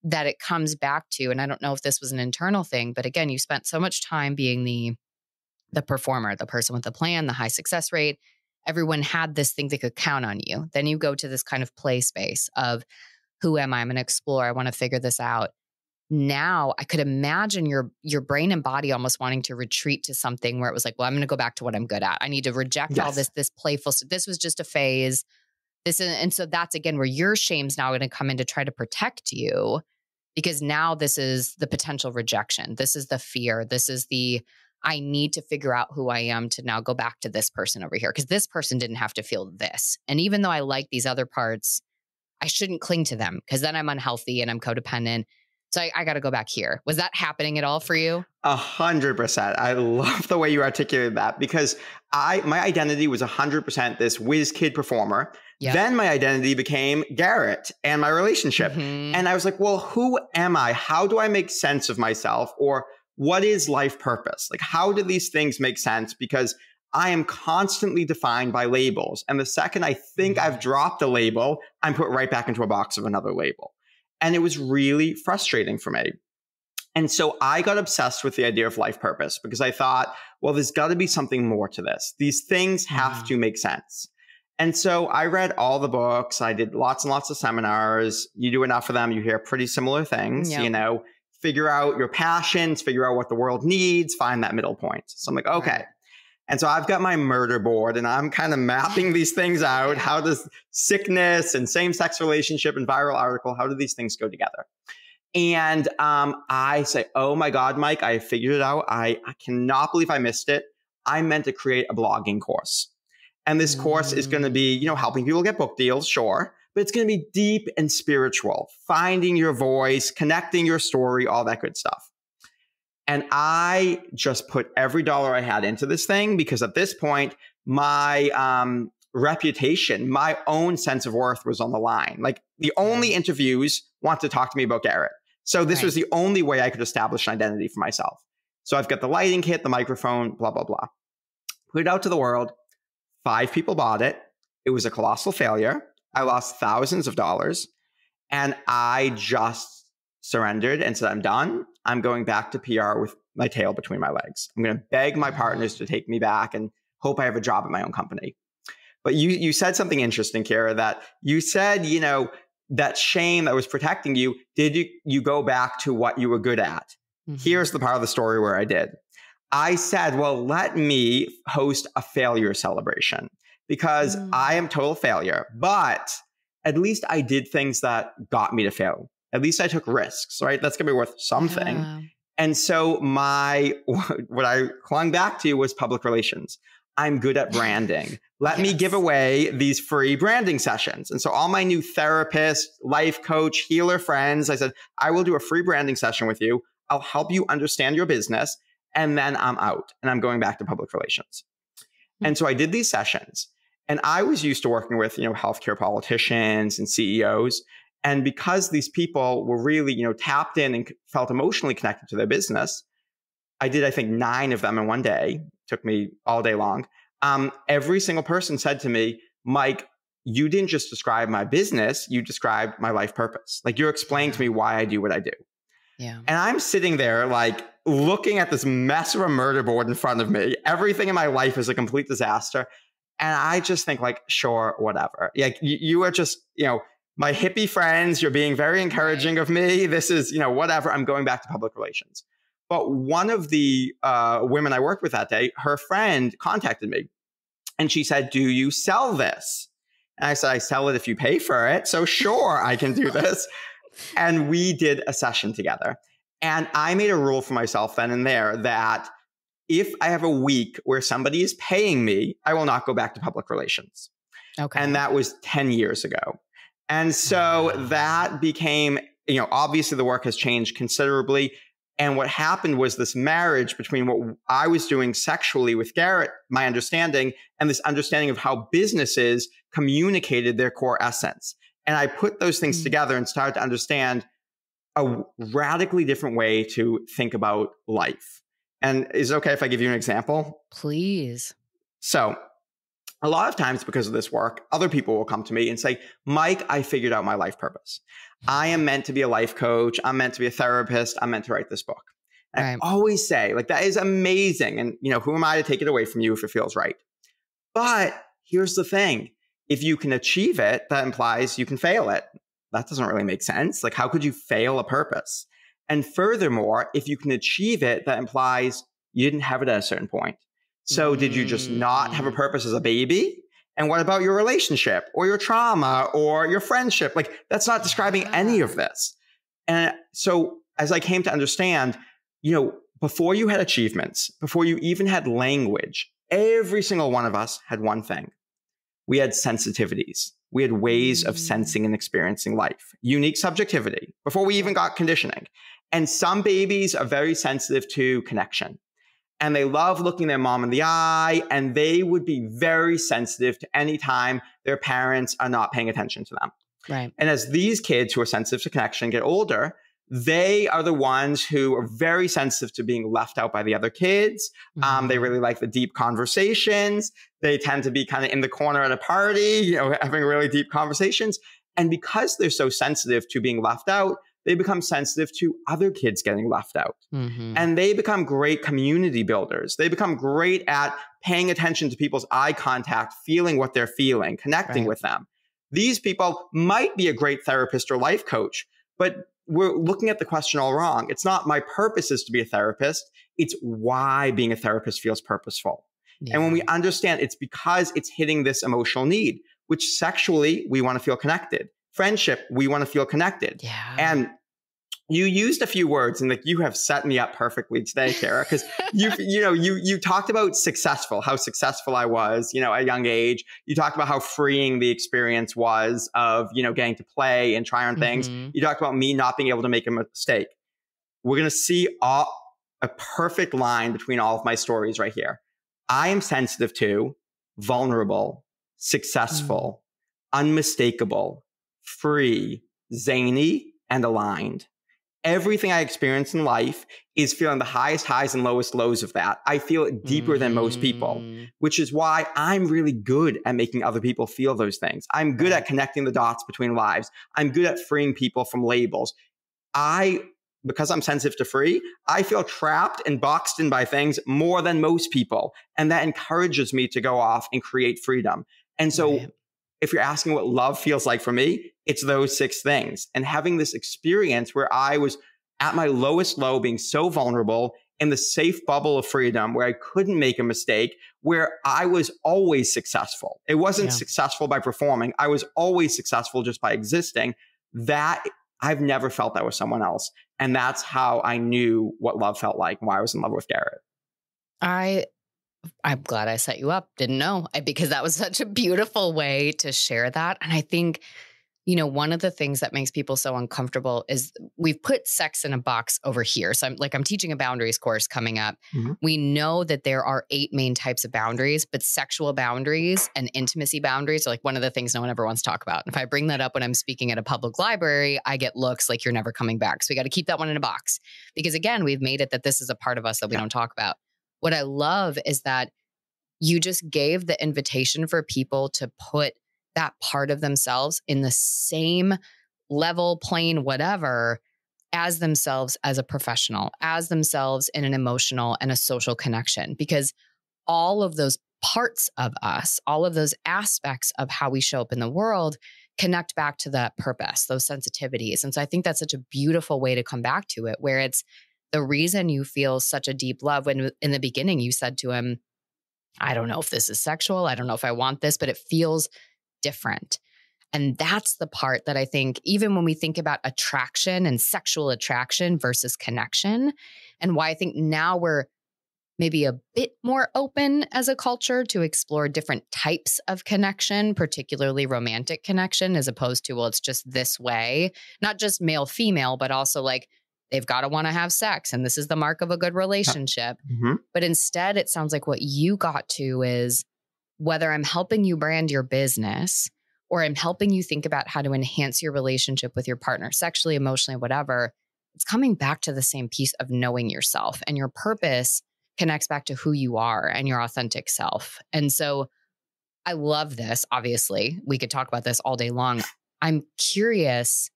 that it comes back to, and I don't know if this was an internal thing, but again, you spent so much time being the performer, the person with the plan, the high success rate. Everyone had this thing they could count on you. Then you go to this kind of play space of, who am I? I'm going to explore. I want to figure this out. Now I could imagine your brain and body almost wanting to retreat to something where it was like, well, I'm going to go back to what I'm good at. I need to reject all this playful stuff. This was just a phase. And so that's again where your shame's now going to come in to try to protect you, because now this is the potential rejection. This is the fear. This is I need to figure out who I am to now go back to this person over here, because this person didn't have to feel this. And even though I like these other parts, I shouldn't cling to them because then I'm unhealthy and I'm codependent. So I got to go back here. Was that happening at all for you? 100%. I love the way you articulated that, because my identity was 100% this whiz kid performer. Yep. Then my identity became Garrett and my relationship. Mm-hmm. And I was like, well, who am I? How do I make sense of myself? Or what is life purpose? Like, how do these things make sense? Because I am constantly defined by labels. And the second I think I've dropped a label, I'm put right back into a box of another label. And it was really frustrating for me. And so I got obsessed with the idea of life purpose, because I thought, well, there's got to be something more to this. These things have to make sense. And so I read all the books. I did lots and lots of seminars. You do enough of them, you hear pretty similar things, figure out your passions, figure out what the world needs, find that middle point. So I'm like, okay. Right. And so I've got my murder board and I'm kind of mapping these things out. How does sickness and same-sex relationship and viral article, how do these things go together? And I say, oh my God, Mike, I figured it out. I cannot believe I missed it. I meant to create a blogging course. And this course is going to be, helping people get book deals, sure. But it's going to be deep and spiritual, finding your voice, connecting your story, all that good stuff. And I just put every dollar I had into this thing, because at this point, my reputation, my own sense of worth was on the line. Like, the only interviews want to talk to me about Garrett. So this was the only way I could establish an identity for myself. So I've got the lighting kit, the microphone, blah, blah, blah. Put it out to the world. 5 people bought it. It was a colossal failure. I lost thousands of dollars. And I just surrendered and said, I'm done. I'm going back to PR with my tail between my legs. I'm going to beg my partners to take me back and hope I have a job at my own company. But you said something interesting, Kara, that you said, that shame that was protecting you, did you go back to what you were good at? Mm-hmm. Here's the part of the story where I did. I said, well, let me host a failure celebration, because I am total failure, but at least I did things that got me to fail. At least I took risks, right? That's going to be worth something. Yeah. And so what I clung back to was public relations. I'm good at branding. Let me give away these free branding sessions. And so all my new therapists, life coach, healer friends, I said, I will do a free branding session with you. I'll help you understand your business. And then I'm out and I'm going back to public relations. Mm-hmm. And so I did these sessions, and I was used to working with, healthcare politicians and CEOs. And because these people were really, tapped in and felt emotionally connected to their business, I did, I think, 9 of them in one day. It took me all day long. Every single person said to me, Mike, you didn't just describe my business, you described my life purpose. Like, you're explaining to me why I do what I do. Yeah. And I'm sitting there like looking at this mess of a murder board in front of me. Everything in my life is a complete disaster. And I just think like, sure, whatever. Like you are just, my hippie friends, you're being very encouraging of me. This is, whatever. I'm going back to public relations. But one of the women I worked with that day, her friend contacted me and she said, do you sell this? And I said, I sell it if you pay for it. So sure, I can do this. And we did a session together. And I made a rule for myself then and there that if I have a week where somebody is paying me, I will not go back to public relations. Okay. And that was 10 years ago. And so that became, obviously the work has changed considerably. And what happened was this marriage between what I was doing sexually with Garrett, my understanding, and this understanding of how businesses communicated their core essence. And I put those things together and started to understand a radically different way to think about life. And is it okay if I give you an example? Please. So a lot of times because of this work, other people will come to me and say, Mike, I figured out my life purpose. I am meant to be a life coach. I'm meant to be a therapist. I'm meant to write this book. And I always say, like, that is amazing. And, who am I to take it away from you if it feels right? But here's the thing. If you can achieve it, that implies you can fail it. That doesn't really make sense. Like, how could you fail a purpose? And furthermore, if you can achieve it, that implies you didn't have it at a certain point. So did you just not have a purpose as a baby? And what about your relationship or your trauma or your friendship? Like, that's not describing any of this. And so as I came to understand, before you had achievements, before you even had language, every single one of us had one thing. We had sensitivities. We had ways of sensing and experiencing life, unique subjectivity before we even got conditioning. And some babies are very sensitive to connection. And they love looking their mom in the eye, and they would be very sensitive to any time their parents are not paying attention to them. Right. And as these kids who are sensitive to connection get older, they are the ones who are very sensitive to being left out by the other kids. They really like the deep conversations. They tend to be kind of in the corner at a party, having really deep conversations. And because they're so sensitive to being left out, they become sensitive to other kids getting left out. And they become great community builders. They become great at paying attention to people's eye contact, feeling what they're feeling, connecting with them. These people might be a great therapist or life coach, but we're looking at the question all wrong. It's not my purpose is to be a therapist. It's why being a therapist feels purposeful. And when we understand it's because it's hitting this emotional need, which sexually we want to feel connected. Friendship, we want to feel connected. And you used a few words, and like you have set me up perfectly today, Kara, because you talked about successful, how successful I was, at a young age. You talked about how freeing the experience was of, getting to play and try on things. You talked about me not being able to make a mistake. We're going to see a perfect line between all of my stories right here. I am sensitive to, vulnerable, successful, unmistakable, free, zany, and aligned. Everything I experience in life is feeling the highest highs and lowest lows of that. I feel it deeper than most people, which is why I'm really good at making other people feel those things. I'm good at connecting the dots between lives. I'm good at freeing people from labels. Because I'm sensitive to free, I feel trapped and boxed in by things more than most people. And that encourages me to go off and create freedom. And so if you're asking what love feels like for me, it's those 6 things. And having this experience where I was at my lowest low, being so vulnerable in the safe bubble of freedom where I couldn't make a mistake, where I was always successful. It wasn't successful by performing. I was always successful just by existing. That I've never felt that with someone else. And that's how I knew what love felt like and why I was in love with Garrett. I'm glad I set you up. Didn't know, because that was such a beautiful way to share that. And I think, one of the things that makes people so uncomfortable is we've put sex in a box over here. So I'm teaching a boundaries course coming up. We know that there are 8 main types of boundaries, but sexual boundaries and intimacy boundaries are like one of the things no one ever wants to talk about. If I bring that up when I'm speaking at a public library, I get looks like you're never coming back. So we got to keep that one in a box because again, we've made it that this is a part of us that we don't talk about. What I love is that you just gave the invitation for people to put that part of themselves in the same level, plane, whatever, as themselves as a professional, as themselves in an emotional and a social connection, because all of those parts of us, all of those aspects of how we show up in the world connect back to that purpose, those sensitivities. And so I think that's such a beautiful way to come back to it, where it's the reason you feel such a deep love when in the beginning you said to him, I don't know if this is sexual. I don't know if I want this, but it feels different. And that's the part that I think, even when we think about attraction and sexual attraction versus connection, and why I think now we're maybe a bit more open as a culture to explore different types of connection, particularly romantic connection, as opposed to, well, it's just this way, not just male, female, but also like they've got to want to have sex. And this is the mark of a good relationship. Mm-hmm. But instead, it sounds like what you got to is whether I'm helping you brand your business or I'm helping you think about how to enhance your relationship with your partner, sexually, emotionally, whatever, it's coming back to the same piece of knowing yourself, and your purpose connects back to who you are and your authentic self. And so I love this. Obviously, we could talk about this all day long. I'm curious,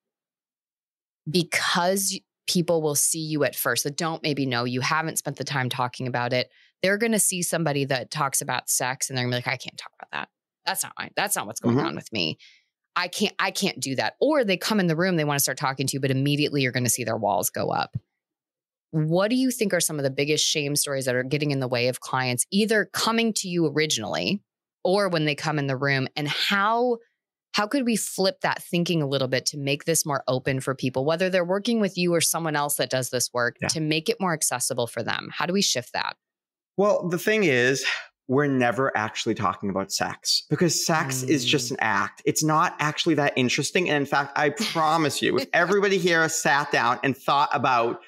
because people will see you at first that don't maybe know you, haven't spent the time talking about it. They're going to see somebody that talks about sex and they're going to be like, I can't talk about that. That's not what's going on with me. I can't do that. Or they come in the room, they want to start talking to you, but immediately you're going to see their walls go up. What do you think are some of the biggest shame stories that are getting in the way of clients either coming to you originally or when they come in the room? And how could we flip that thinking a little bit to make this more open for people, whether they're working with you or someone else that does this work, to make it more accessible for them? How do we shift that? Well, the thing is, we're never actually talking about sex because sex is just an act. It's not actually that interesting. And in fact, I promise you, if everybody here sat down and thought about,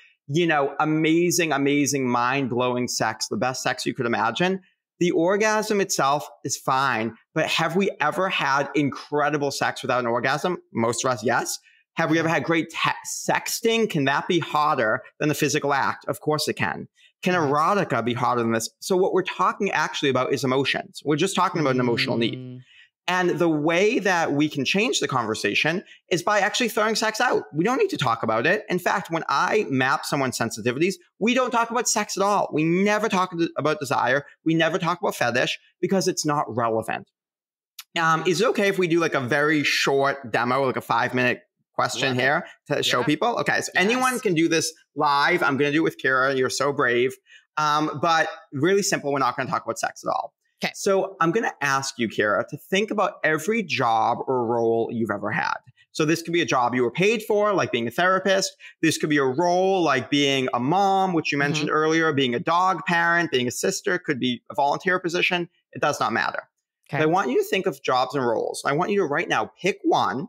amazing, amazing, mind-blowing sex, the best sex you could imagine, the orgasm itself is fine. But have we ever had incredible sex without an orgasm? Most of us, yes. Have we ever had great sexting? Can that be hotter than the physical act? Of course it can. Can erotica be hotter than this? So what we're talking actually about is emotions. We're just talking about an emotional need. And the way that we can change the conversation is by actually throwing sex out. We don't need to talk about it. In fact, when I map someone's sensitivities, we don't talk about sex at all. We never talk about desire. We never talk about fetish because it's not relevant. Is it okay if we do like a very short demo, like a 5-minute question here to show people? Okay, so anyone can do this live. I'm going to do it with Kira. You're so brave. But really simple. We're not going to talk about sex at all. Okay. So I'm going to ask you, Kira, to think about every job or role you've ever had. So this could be a job you were paid for, like being a therapist. This could be a role like being a mom, which you mentioned earlier, being a dog parent, being a sister, could be a volunteer position. It does not matter. Okay. I want you to think of jobs and roles. I want you to right now pick one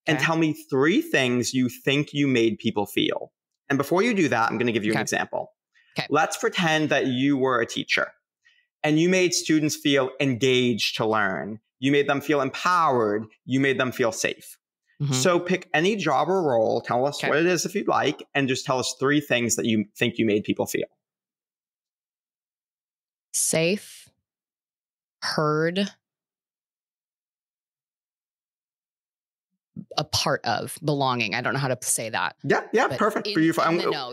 and tell me 3 things you think you made people feel. And before you do that, I'm going to give you an example. Okay. Let's pretend that you were a teacher and you made students feel engaged to learn. You made them feel empowered. You made them feel safe. So pick any job or role, tell us what it is if you'd like, and just tell us 3 things that you think you made people feel. Safe, heard, a part of, belonging. I don't know how to say that. Yeah, perfect. For you. In the know,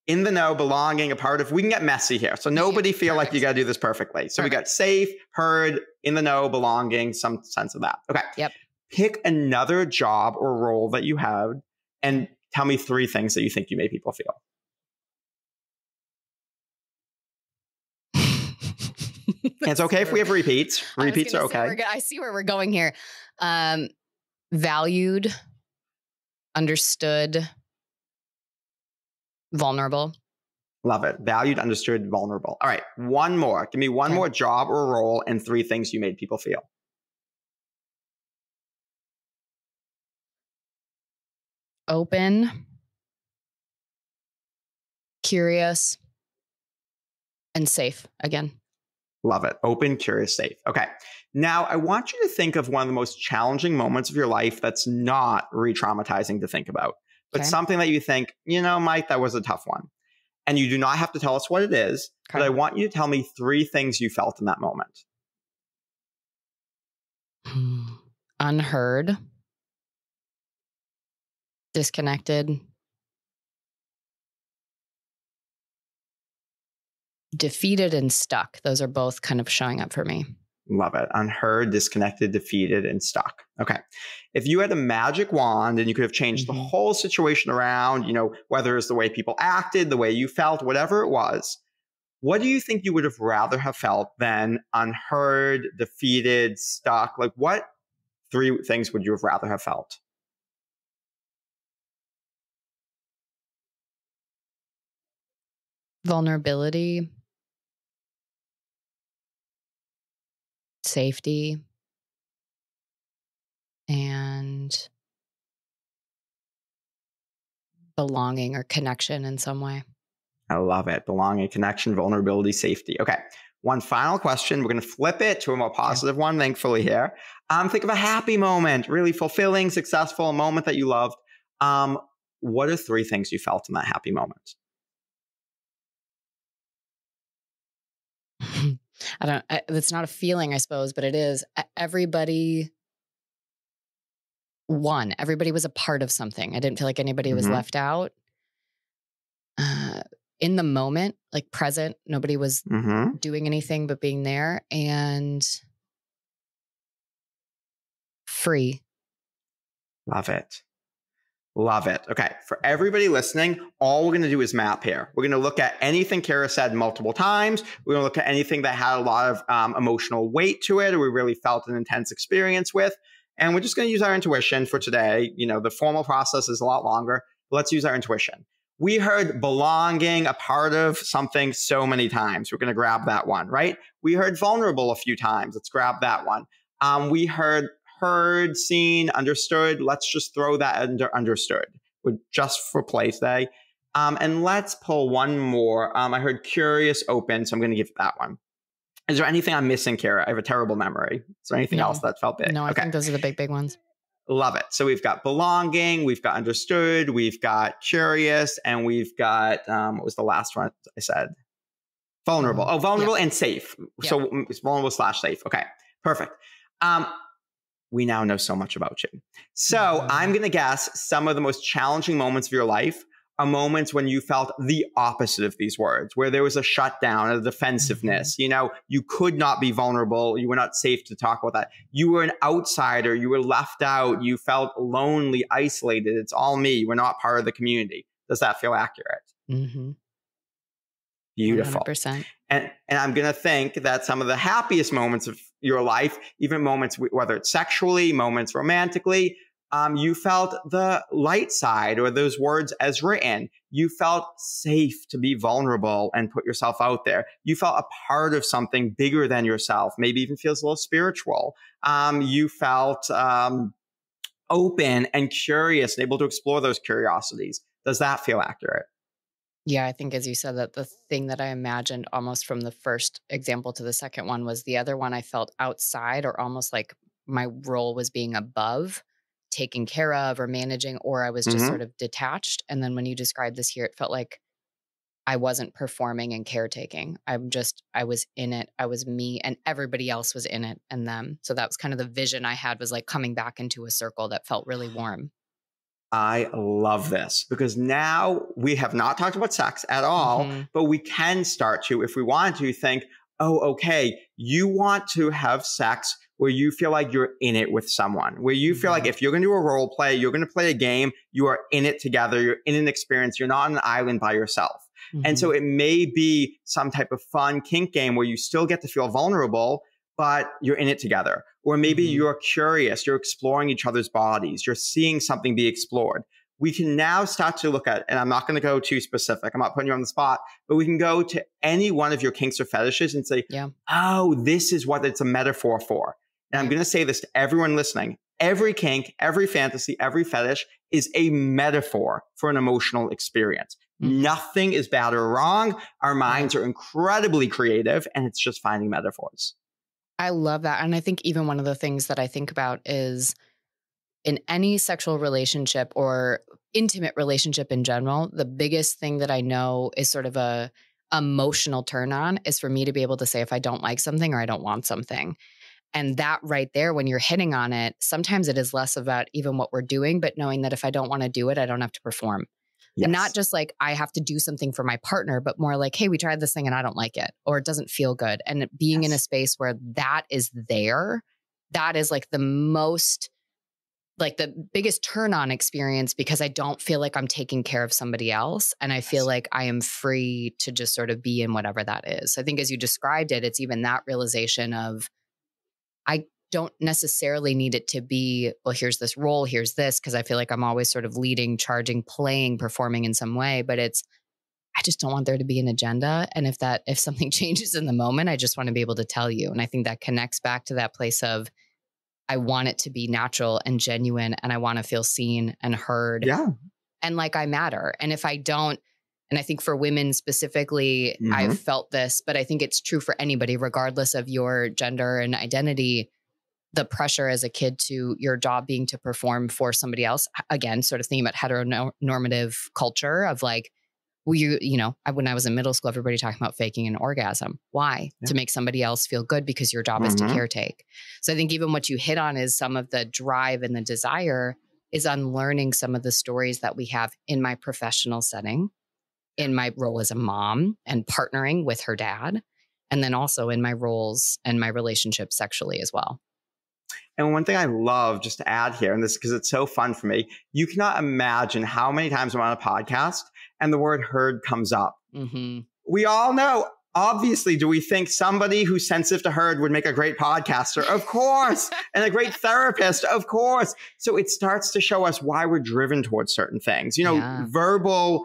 in the know, belonging, a part of. We can get messy here. So nobody feel like you got to do this perfectly. So we got safe, heard, in the know, belonging, some sense of that. Okay. Yep. Pick another job or role that you have and tell me 3 things that you think you made people feel. It's okay if we have repeats. Repeats are okay. I see where we're going here. Valued, understood, vulnerable. Love it. Valued, understood, vulnerable. All right. One more. Give me one more job or role and 3 things you made people feel. Open, curious, and safe again. Love it. Open, curious, safe. Okay. Now, I want you to think of one of the most challenging moments of your life that's not re-traumatizing to think about, but something that you think, Mike, that was a tough one. And you do not have to tell us what it is, but I want you to tell me 3 things you felt in that moment. Unheard, disconnected, Defeated and stuck. Those are both kind of showing up for me. Love it. Unheard, disconnected, defeated, and stuck. Okay. If you had a magic wand and you could have changed the whole situation around, whether it's the way people acted, the way you felt, whatever it was, what do you think you would have rather have felt than unheard, defeated, stuck? Like, what 3 things would you have rather have felt? Vulnerability, safety, and belonging or connection in some way. I love it. Belonging, connection, vulnerability, safety. Okay. One final question. We're going to flip it to a more positive one, thankfully, here. Think of a happy moment, really fulfilling, successful, a moment that you loved. What are 3 things you felt in that happy moment? It's not a feeling, I suppose, but it is. Everybody won. Everybody was a part of something. I didn't feel like anybody was left out. In the moment, like present, nobody was doing anything but being there, and free. Love it. Love it. Okay. For everybody listening, all we're going to do is map here. We're going to look at anything Kara said multiple times. We're going to look at anything that had a lot of emotional weight to it, or we really felt an intense experience with. And we're just going to use our intuition for today. The formal process is a lot longer. But let's use our intuition. We heard belonging, a part of something, so many times. We're going to grab that one, right? We heard vulnerable a few times. Let's grab that one. We heard, seen, understood. Let's just throw that under understood. Just for play today. And let's pull one more. I heard curious, open. So I'm going to give that one. Is there anything I'm missing, Kara? I have a terrible memory. Is there anything else that felt big? No, I think those are the big ones. Love it. So we've got belonging, we've got understood, we've got curious, and we've got, what was the last one I said? Vulnerable. Oh, vulnerable and safe. So it's vulnerable / safe. Okay, perfect. We now know so much about you. So I'm going to guess some of the most challenging moments of your life are moments when you felt the opposite of these words, where there was a shutdown, a defensiveness. You could not be vulnerable. You were not safe to talk about that. You were an outsider. You were left out. You felt lonely, isolated. It's all me. You were not part of the community. Does that feel accurate? Beautiful. 100%. And I'm going to think that some of the happiest moments of your life, even moments, whether it's sexually, moments romantically, you felt the light side, or those words as written. You felt safe to be vulnerable and put yourself out there. You felt a part of something bigger than yourself, maybe even feels a little spiritual. You felt open and curious and able to explore those curiosities. Does that feel accurate? Yeah, I think as you said, that the thing that I imagined almost from the first example to the second one was the other one I felt outside, or almost like my role was being above, taken care of or managing, or I was just sort of detached. And then when you described this here, it felt like I wasn't performing and caretaking. I was in it. I was me, and everybody else was in it and them. So that was kind of the vision I had, was like coming back into a circle that felt really warm. I love this, because now we have not talked about sex at all, but we can start to, if we want to, think, oh, okay, you want to have sex where you feel like you're in it with someone, where you feel like if you're going to do a role play, you're going to play a game, you are in it together, you're in an experience, you're not on an island by yourself. And so it may be some type of fun kink game where you still get to feel vulnerable, but you're in it together. Or maybe you're curious, you're exploring each other's bodies, you're seeing something be explored. We can now start to look at, and I'm not going to go too specific, I'm not putting you on the spot, but we can go to any one of your kinks or fetishes and say, oh, this is what it's a metaphor for. And I'm going to say this to everyone listening. Every kink, every fantasy, every fetish is a metaphor for an emotional experience. Nothing is bad or wrong. Our minds are incredibly creative, and it's just finding metaphors. I love that. And I think even one of the things that I think about is in any sexual relationship or intimate relationship in general, the biggest thing that I know is sort of a emotional turn on is for me to be able to say if I don't like something or I don't want something. And that right there, when you're hitting on it, sometimes it is less about even what we're doing, but knowing that if I don't want to do it, I don't have to perform. And not Yes. just like I have to do something for my partner, but more like, hey, we tried this thing and I don't like it, or it doesn't feel good. And being in a Yes. space where that is there, that is like the most, like the biggest turn on experience, because I don't feel like I'm taking care of somebody else. And I feel Yes. like I am free to just sort of be in whatever that is. So I think as you described it, it's even that realization of, I don't necessarily need it to be, well, here's this role, here's this, because I feel like I'm always sort of leading, charging, playing, performing in some way. But it's, I just don't want there to be an agenda. And if something changes in the moment, I just want to be able to tell you. And I think that connects back to that place of, I want it to be natural and genuine, and I want to feel seen and heard Yeah. and like I matter. And if I don't, and I think for women specifically, I've Hmm. felt this, but I think it's true for anybody, regardless of your gender and identity, the pressure as a kid to your job being to perform for somebody else. Again, sort of thinking about heteronormative culture of like, well, when I was in middle school, everybody talking about faking an orgasm. Why? Yeah. To make somebody else feel good, because your job is to Hmm. caretake. So I think even what you hit on is some of the drive and the desire is unlearning some of the stories that we have in my professional setting, in my role as a mom and partnering with her dad, and then also in my roles and my relationships sexually as well. And one thing I love, just to add here, and this because it's so fun for me, you cannot imagine how many times I'm on a podcast and the word heard comes up. Mm-hmm. We all know, obviously, do we think somebody who's sensitive to heard would make a great podcaster? Of course. And a great therapist? Of course. So it starts to show us why we're driven towards certain things. Yeah. Verbal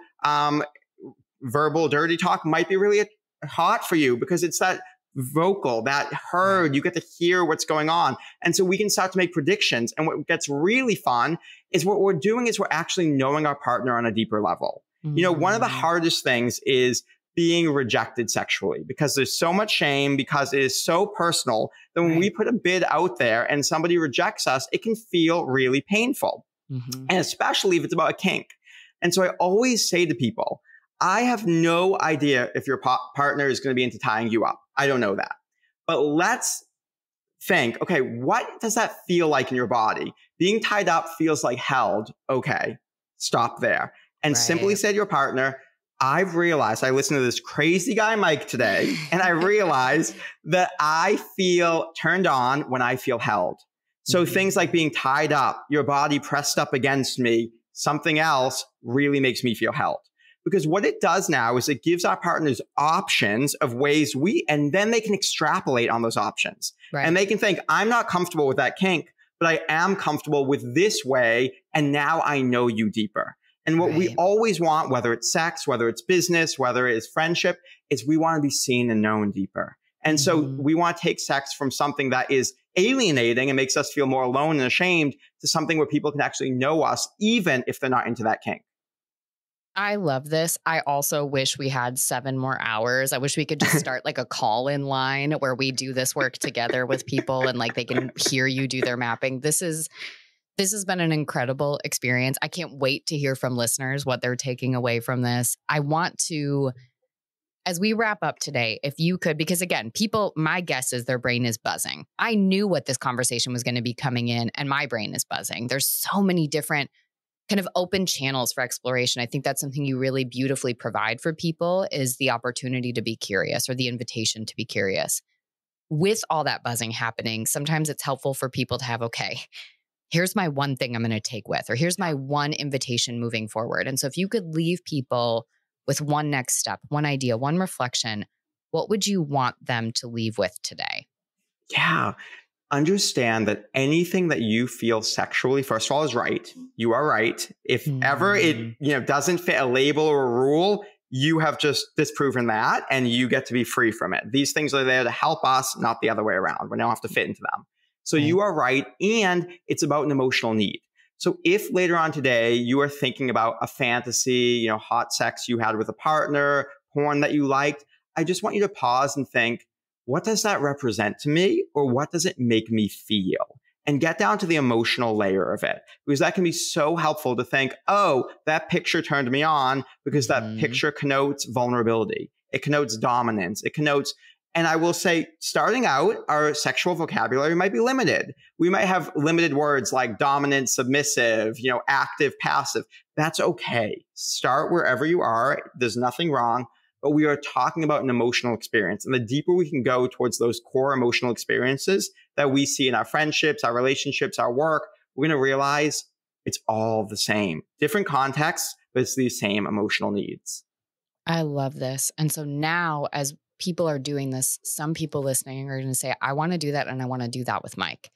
dirty talk might be really hot for you because it's that vocal, that heard, Right. you get to hear what's going on. And so we can start to make predictions. And what gets really fun is what we're doing is we're actually knowing our partner on a deeper level. One of the Mm-hmm. hardest things is being rejected sexually because there's so much shame, because it is so personal that when we Right. put a bid out there and somebody rejects us, it can feel really painful. Mm-hmm. And especially if it's about a kink. And so I always say to people, I have no idea if your partner is going to be into tying you up. I don't know that. But let's think, okay, what does that feel like in your body? Being tied up feels like held. Okay, stop there. And simply Right. say to your partner, I've realized, I listened to this crazy guy, Mike, today, and I realized that I feel turned on when I feel held. So Mm-hmm. things like being tied up, your body pressed up against me, something else really makes me feel held. Because what it does now is it gives our partners options of ways and then they can extrapolate on those options. Right. And they can think, I'm not comfortable with that kink, but I am comfortable with this way. And now I know you deeper. And what we Right. always want, whether it's sex, whether it's business, whether it's friendship, is we want to be seen and known deeper. And so Mm-hmm. we want to take sex from something that is alienating and makes us feel more alone and ashamed to something where people can actually know us, even if they're not into that kink. I love this. I also wish we had 7 more hours. I wish we could just start like a call-in line where we do this work together with people and like they can hear you do their mapping. This has been an incredible experience. I can't wait to hear from listeners what they're taking away from this. I want to, as we wrap up today, if you could, because again, people, my guess is their brain is buzzing. I knew what this conversation was going to be coming in, and my brain is buzzing. There's so many different kind of open channels for exploration. I think that's something you really beautifully provide for people, is the opportunity to be curious, or the invitation to be curious. With all that buzzing happening, sometimes it's helpful for people to have, okay, here's my one thing I'm going to take with, or here's my one invitation moving forward. And so if you could leave people with one next step, one idea, one reflection, what would you want them to leave with today? Yeah. Understand that anything that you feel sexually, first of all, is right. You are right. If ever it doesn't fit a label or a rule, you have just disproven that and you get to be free from it. These things are there to help us, not the other way around. We don't have to fit into them. So Right. you are right. And it's about an emotional need. So if later on today you are thinking about a fantasy, hot sex you had with a partner, porn that you liked, I just want you to pause and think, what does that represent to me, or what does it make me feel? And get down to the emotional layer of it, because that can be so helpful to think, oh, that picture turned me on because that picture connotes vulnerability. It connotes dominance. It connotes, and I will say, starting out, our sexual vocabulary might be limited. We might have limited words like dominant, submissive, active, passive. That's okay. Start wherever you are. There's nothing wrong, but we are talking about an emotional experience. And the deeper we can go towards those core emotional experiences that we see in our friendships, our relationships, our work, we're going to realize it's all the same. Different contexts, but it's the same emotional needs. I love this. And so now, as people are doing this, some people listening are going to say, I want to do that and I want to do that with Mike.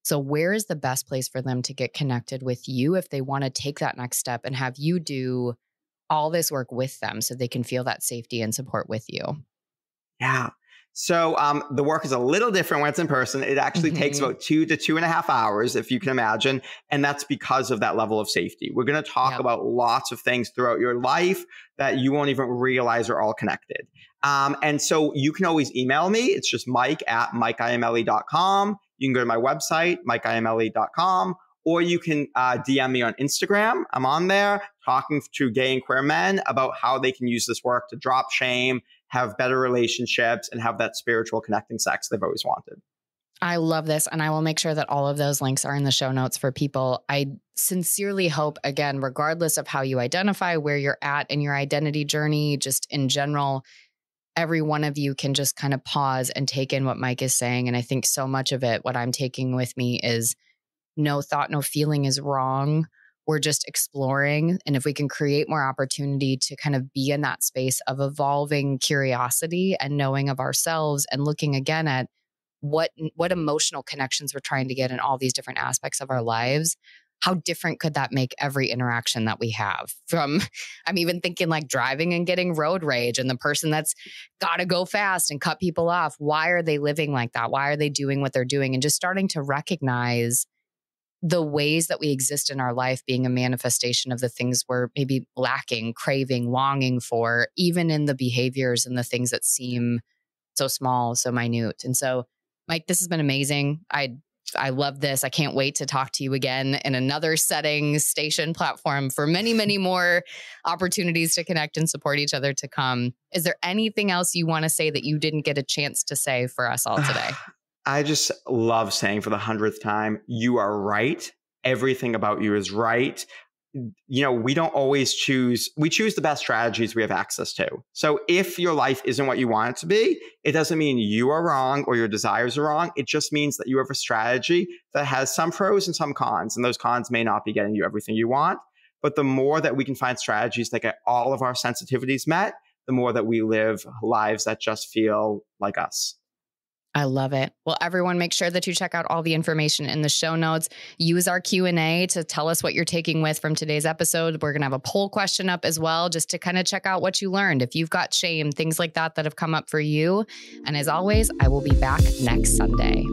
So where is the best place for them to get connected with you if they want to take that next step and have you do all this work with them so they can feel that safety and support with you? Yeah. So the work is a little different when it's in person. It actually takes about 2 to 2.5 hours, if you can imagine. And that's because of that level of safety. We're going to talk about lots of things throughout your life that you won't even realize are all connected. And so you can always email me. It's just mike@mikeiamele.com. You can go to my website, mikeiamele.com, or you can DM me on Instagram. I'm on there talking to gay and queer men about how they can use this work to drop shame, have better relationships, and have that spiritual connecting sex they've always wanted. I love this. And I will make sure that all of those links are in the show notes for people. I sincerely hope, again, regardless of how you identify, where you're at in your identity journey, just in general, every one of you can just kind of pause and take in what Mike is saying. And I think so much of it, what I'm taking with me is no thought, no feeling is wrong. We're just exploring. And if we can create more opportunity to kind of be in that space of evolving curiosity and knowing of ourselves and looking again at what emotional connections we're trying to get in all these different aspects of our lives, how different could that make every interaction that we have? From, I'm even thinking like driving and getting road rage and the person that's got to go fast and cut people off. Why are they living like that? Why are they doing what they're doing? And just starting to recognize the ways that we exist in our life being a manifestation of the things we're maybe lacking, craving, longing for, even in the behaviors and the things that seem so small, so minute. And so, Mike, this has been amazing. I love this. I can't wait to talk to you again in another setting, station, platform for many, many more opportunities to connect and support each other to come. Is there anything else you want to say that you didn't get a chance to say for us all today? I just love saying for the 100th time, you are right. Everything about you is right. You know, we don't always choose the best strategies we have access to. So if your life isn't what you want it to be, it doesn't mean you are wrong or your desires are wrong. It just means that you have a strategy that has some pros and some cons. And those cons may not be getting you everything you want. But the more that we can find strategies that get all of our sensitivities met, the more that we live lives that just feel like us. I love it. Well, everyone, make sure that you check out all the information in the show notes. Use our Q&A to tell us what you're taking with from today's episode. We're going to have a poll question up as well, just to kind of check out what you learned. If you've got shame, things like that have come up for you. And as always, I will be back next Sunday.